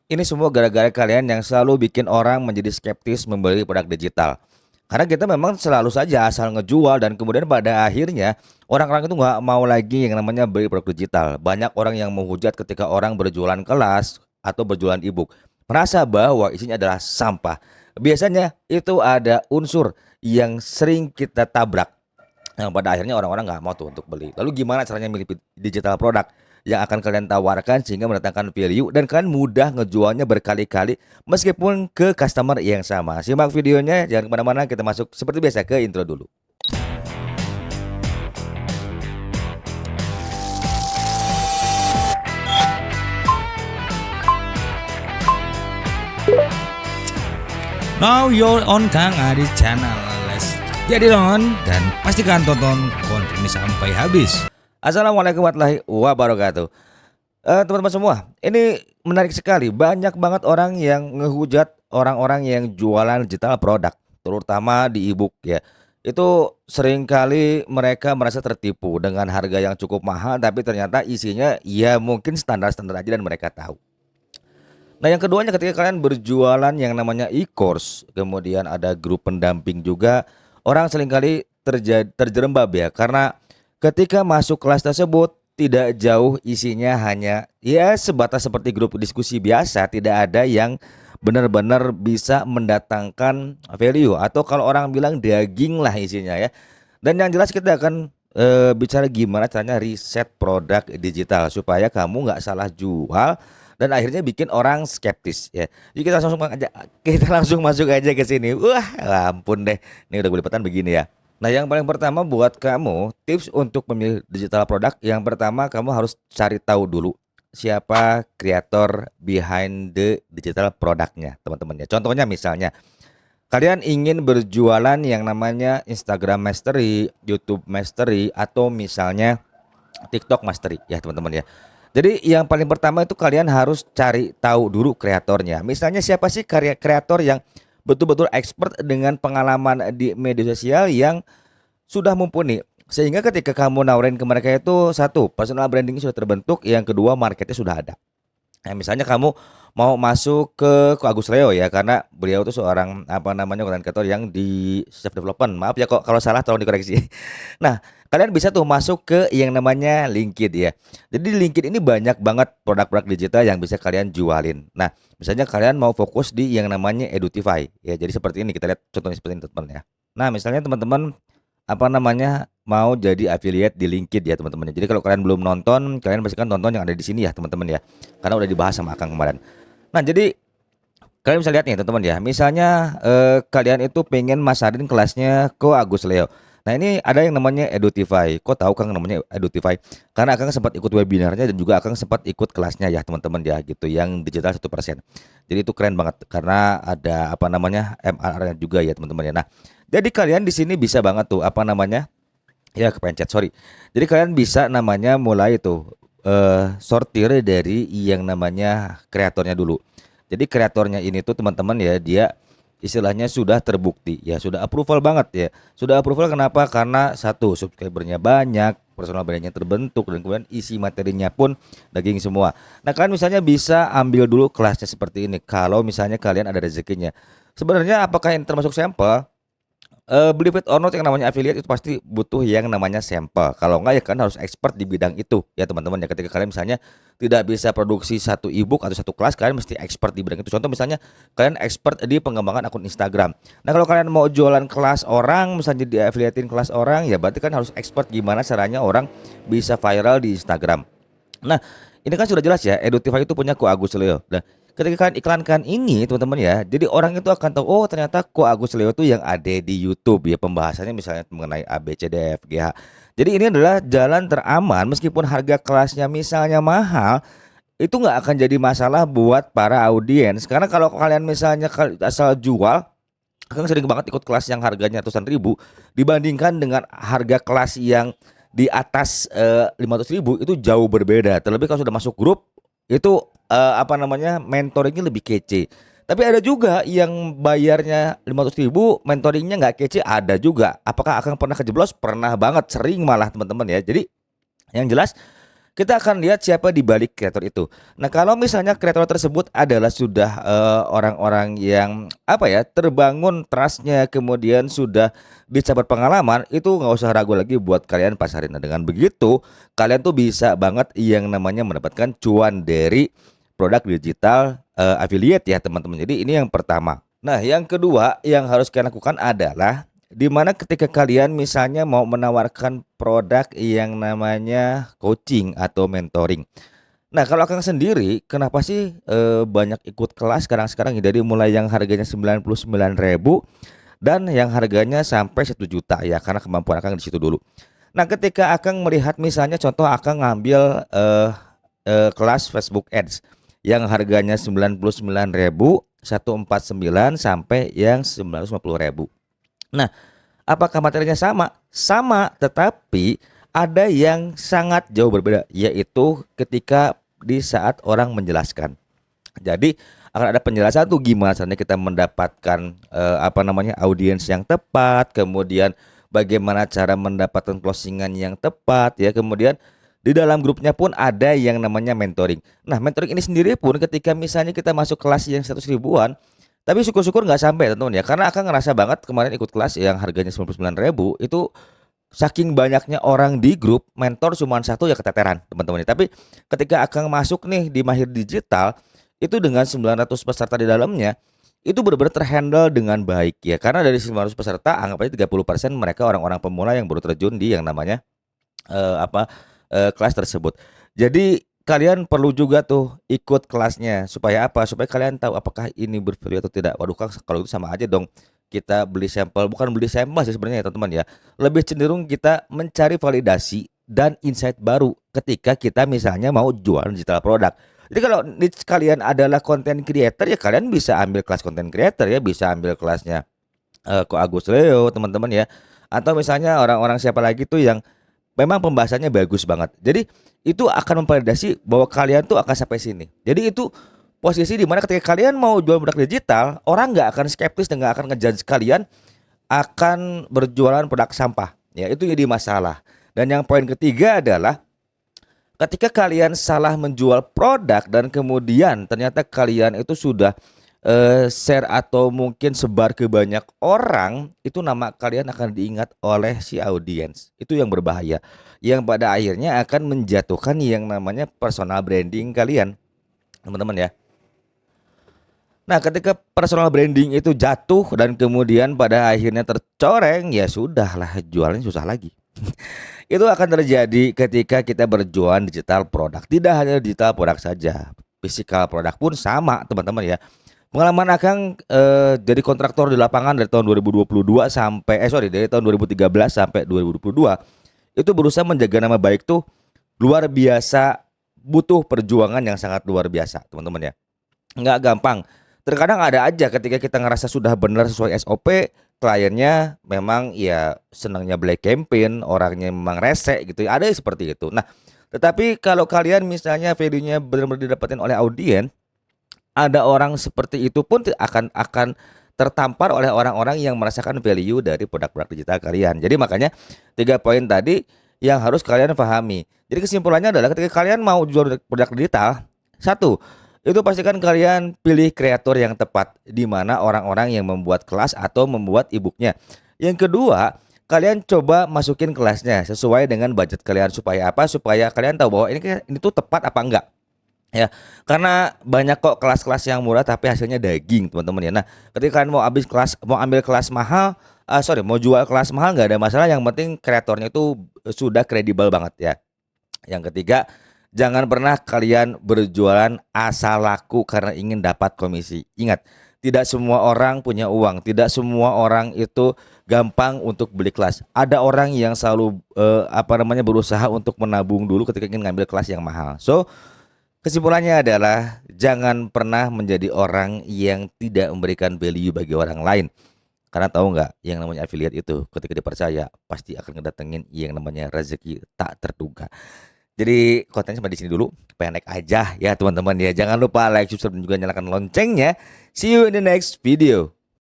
Ini semua gara-gara kalian yang selalu bikin orang menjadi skeptis membeli produk digital. Karena kita memang selalu saja asal ngejual dan kemudian pada akhirnya orang-orang itu nggak mau lagi yang namanya beli produk digital. Banyak orang yang menghujat ketika orang berjualan kelas atau berjualan e-book. Merasa bahwa isinya adalah sampah. Biasanya itu ada unsur yang sering kita tabrak. Nah, pada akhirnya orang-orang nggak mau tuh untuk beli. Lalu gimana caranya milih digital produk yang akan kalian tawarkan sehingga mendatangkan value dan kalian mudah ngejualnya berkali-kali meskipun ke customer yang sama. Simak videonya, jangan kemana-mana, kita masuk seperti biasa ke intro dulu. Now you're on Kang Adi Channel. Let's get it on dan pastikan tonton konten ini sampai habis. Assalamualaikum warahmatullahi wabarakatuh. Teman-teman semua, ini menarik sekali. Banyak banget orang yang ngehujat orang-orang yang jualan digital produk, terutama di e-book ya. Itu seringkali mereka merasa tertipu dengan harga yang cukup mahal, tapi ternyata isinya ya mungkin standar-standar aja dan mereka tahu. Nah, yang keduanya ketika kalian berjualan yang namanya e-course, kemudian ada grup pendamping juga, orang seringkali terjerembab ya, karena ketika masuk kelas tersebut tidak jauh isinya hanya ya sebatas seperti grup diskusi biasa, tidak ada yang benar-benar bisa mendatangkan value atau kalau orang bilang daging lah isinya ya. Dan yang jelas kita akan bicara gimana caranya riset produk digital supaya kamu nggak salah jual dan akhirnya bikin orang skeptis ya. Jadi kita langsung masuk aja ke sini. Wah, ampun deh. Ini udah belipetan begini ya. Nah, yang paling pertama buat kamu, tips untuk memilih digital produk, yang pertama kamu harus cari tahu dulu siapa kreator behind the digital produknya, teman-teman ya. Contohnya misalnya, kalian ingin berjualan yang namanya Instagram Mastery, YouTube Mastery, atau misalnya TikTok Mastery ya, teman-teman ya. Jadi yang paling pertama itu kalian harus cari tahu dulu kreatornya. Misalnya siapa sih karya kreator yang betul-betul expert dengan pengalaman di media sosial yang sudah mumpuni. Sehingga ketika kamu nawarin ke mereka itu satu, personal branding sudah terbentuk, yang kedua marketnya sudah ada. Nah, misalnya kamu mau masuk ke Agus Leo ya, karena beliau tuh seorang apa namanya konten kreator yang di self development. Maaf ya kok kalau salah tolong dikoreksi. Nah, kalian bisa tuh masuk ke yang namanya LinkedIn ya. Jadi di LinkedIn ini banyak banget produk-produk digital yang bisa kalian jualin. Nah, misalnya kalian mau fokus di yang namanya Edutify ya. Jadi seperti ini kita lihat contohnya seperti ini teman-teman ya. Nah, misalnya teman-teman apa namanya mau jadi affiliate di LinkedIn ya teman-teman. Jadi kalau kalian belum nonton, kalian pastikan tonton yang ada di sini ya teman-teman ya. Karena udah dibahas sama Akang kemarin. Nah, jadi kalian bisa lihat nih teman-teman ya. Misalnya kalian itu pengen masarin kelasnya ke Agus Leo. Nah, ini ada yang namanya Edutify. Kok tahu Kang namanya Edutify? Karena Akang sempat ikut webinarnya dan juga Akang sempat ikut kelasnya ya teman-teman ya gitu yang digital 1%. Jadi itu keren banget karena ada apa namanya MRR-nya juga ya teman-teman ya. Nah, jadi kalian di sini bisa banget tuh apa namanya? Ya kepencet, sorry. Jadi kalian bisa namanya mulai tuh sortir dari yang namanya kreatornya dulu. Jadi kreatornya ini tuh teman-teman ya, dia istilahnya sudah terbukti ya, sudah approval banget ya. Sudah approval kenapa? Karena satu, subscribernya banyak, personal brandnya terbentuk, dan kemudian isi materinya pun daging semua. Nah, kalian misalnya bisa ambil dulu kelasnya seperti ini. Kalau misalnya kalian ada rezekinya. Sebenarnya apakah ini termasuk sampel? Beli fit or not yang namanya affiliate itu pasti butuh yang namanya sampel. Kalau enggak ya kan harus expert di bidang itu ya teman-teman ya. Ketika kalian misalnya tidak bisa produksi satu ebook atau satu kelas, kalian mesti expert di bidang itu. Contoh misalnya kalian expert di pengembangan akun Instagram. Nah, kalau kalian mau jualan kelas orang, misalnya di affiliatein kelas orang, ya berarti kan harus expert gimana caranya orang bisa viral di Instagram. Nah, ini kan sudah jelas ya, Edutify itu punya Ko Agus Leo. Nah, ketika kalian iklankan ini teman-teman ya, jadi orang itu akan tahu, oh ternyata Ko Agus Leo itu yang ada di YouTube ya, pembahasannya misalnya mengenai A B C D F G H. Jadi ini adalah jalan teraman meskipun harga kelasnya misalnya mahal, itu nggak akan jadi masalah buat para audiens. Karena kalau kalian misalnya asal jual, kan sering banget ikut kelas yang harganya ratusan ribu dibandingkan dengan harga kelas yang di atas 500 ribu, itu jauh berbeda. Terlebih kalau sudah masuk grup itu apa namanya mentoringnya lebih kece. Tapi ada juga yang bayarnya 500 ribu, mentoringnya nggak kece, ada juga. Apakah akan pernah kejeblos? Pernah banget, sering malah teman-teman ya. Jadi yang jelas kita akan lihat siapa di balik kreator itu. Nah, kalau misalnya kreator tersebut adalah sudah orang-orang yang apa ya, terbangun trustnya, kemudian sudah bisa berpengalaman, itu nggak usah ragu lagi buat kalian pasarin. Nah, dengan begitu kalian tuh bisa banget yang namanya mendapatkan cuan dari produk digital affiliate ya teman-teman. Jadi ini yang pertama. Nah, yang kedua yang harus kalian lakukan adalah dimana ketika kalian misalnya mau menawarkan produk yang namanya coaching atau mentoring. Nah, kalau Akang sendiri, kenapa sih banyak ikut kelas sekarang-sekarang ini, dari mulai yang harganya 99.000 dan yang harganya sampai 1 juta ya, karena kemampuan Akang di situ dulu. Nah, ketika Akang melihat misalnya contoh Akang ngambil kelas Facebook Ads yang harganya 99.000, 149 sampai yang 950.000. Nah, apakah materinya sama? Sama, tetapi ada yang sangat jauh berbeda, yaitu ketika di saat orang menjelaskan. Jadi akan ada penjelasan tuh gimana caranya kita mendapatkan apa namanya audiens yang tepat, kemudian bagaimana cara mendapatkan closingan yang tepat ya, kemudian di dalam grupnya pun ada yang namanya mentoring. Nah, mentoring ini sendiri pun ketika misalnya kita masuk kelas yang 100 ribuan, tapi syukur-syukur nggak sampai teman-teman ya, karena Akang ngerasa banget kemarin ikut kelas yang harganya 99.000 itu saking banyaknya orang di grup, mentor cuma satu ya keteteran teman-teman. Tapi ketika Akang masuk nih di Mahir Digital, itu dengan 900 peserta di dalamnya, itu benar-benar terhandle dengan baik ya. Karena dari 900 peserta, anggap aja 30% mereka orang-orang pemula yang baru terjun di yang namanya kelas tersebut. Jadi kalian perlu juga tuh ikut kelasnya supaya apa? Supaya kalian tahu apakah ini bervalue atau tidak. Waduh Kang, kalau itu sama aja dong. Kita beli sampel, bukan beli sampel sih sebenarnya ya teman-teman ya. Lebih cenderung kita mencari validasi dan insight baru ketika kita misalnya mau jual digital produk. Jadi kalau niche kalian adalah content creator ya, kalian bisa ambil kelas content creator ya, bisa ambil kelasnya Ko Agus Leo teman-teman ya. Atau misalnya orang-orang siapa lagi tuh yang memang pembahasannya bagus banget. Jadi itu akan memvalidasi bahwa kalian tuh akan sampai sini. Jadi itu posisi di mana ketika kalian mau jual produk digital, orang nggak akan skeptis dan nggak akan ngejudge kalian akan berjualan produk sampah. Ya, itu jadi masalah. Dan yang poin ketiga adalah ketika kalian salah menjual produk dan kemudian ternyata kalian itu sudah share atau mungkin sebar ke banyak orang, itu nama kalian akan diingat oleh si audiens. Itu yang berbahaya, yang pada akhirnya akan menjatuhkan yang namanya personal branding kalian, teman-teman ya. Nah, ketika personal branding itu jatuh dan kemudian pada akhirnya tercoreng, ya sudahlah, jualnya susah lagi. Itu akan terjadi ketika kita berjualan digital produk. Tidak hanya digital produk saja, physical produk pun sama, teman-teman ya. Pengalaman Akang jadi kontraktor di lapangan dari tahun 2022 sampai dari tahun 2013 sampai 2022 itu berusaha menjaga nama baik tuh luar biasa, butuh perjuangan yang sangat luar biasa, teman-teman ya. Nggak gampang. Terkadang ada aja ketika kita ngerasa sudah benar sesuai SOP, kliennya memang ya senangnya black campaign, orangnya memang rese gitu. Ada yang seperti itu. Nah, tetapi kalau kalian misalnya value-nya benar-benar didapatin oleh audiens, ada orang seperti itu pun akan tertampar oleh orang-orang yang merasakan value dari produk-produk digital kalian. Jadi makanya 3 poin tadi yang harus kalian pahami. Jadi kesimpulannya adalah ketika kalian mau jual produk digital, satu, itu pastikan kalian pilih kreator yang tepat, di mana orang-orang yang membuat kelas atau membuat e-booknya. Yang kedua, kalian coba masukin kelasnya sesuai dengan budget kalian supaya apa? Supaya kalian tahu bahwa ini tuh tepat apa enggak. Ya, karena banyak kok kelas-kelas yang murah tapi hasilnya daging, teman-teman ya. Nah, ketika kalian mau ambil kelas mahal, mau jual kelas mahal nggak ada masalah. Yang penting kreatornya itu sudah kredibel banget ya. Yang ketiga, jangan pernah kalian berjualan asal laku karena ingin dapat komisi. Ingat, tidak semua orang punya uang, tidak semua orang itu gampang untuk beli kelas. Ada orang yang selalu berusaha untuk menabung dulu ketika ingin ngambil kelas yang mahal. So, kesimpulannya adalah jangan pernah menjadi orang yang tidak memberikan value bagi orang lain. Karena tahu nggak, yang namanya affiliate itu ketika dipercaya pasti akan ngedatengin yang namanya rezeki tak terduga. Jadi kontennya sampai di sini dulu, pendek aja ya teman-teman ya. Jangan lupa like, subscribe dan juga nyalakan loncengnya. See you in the next video.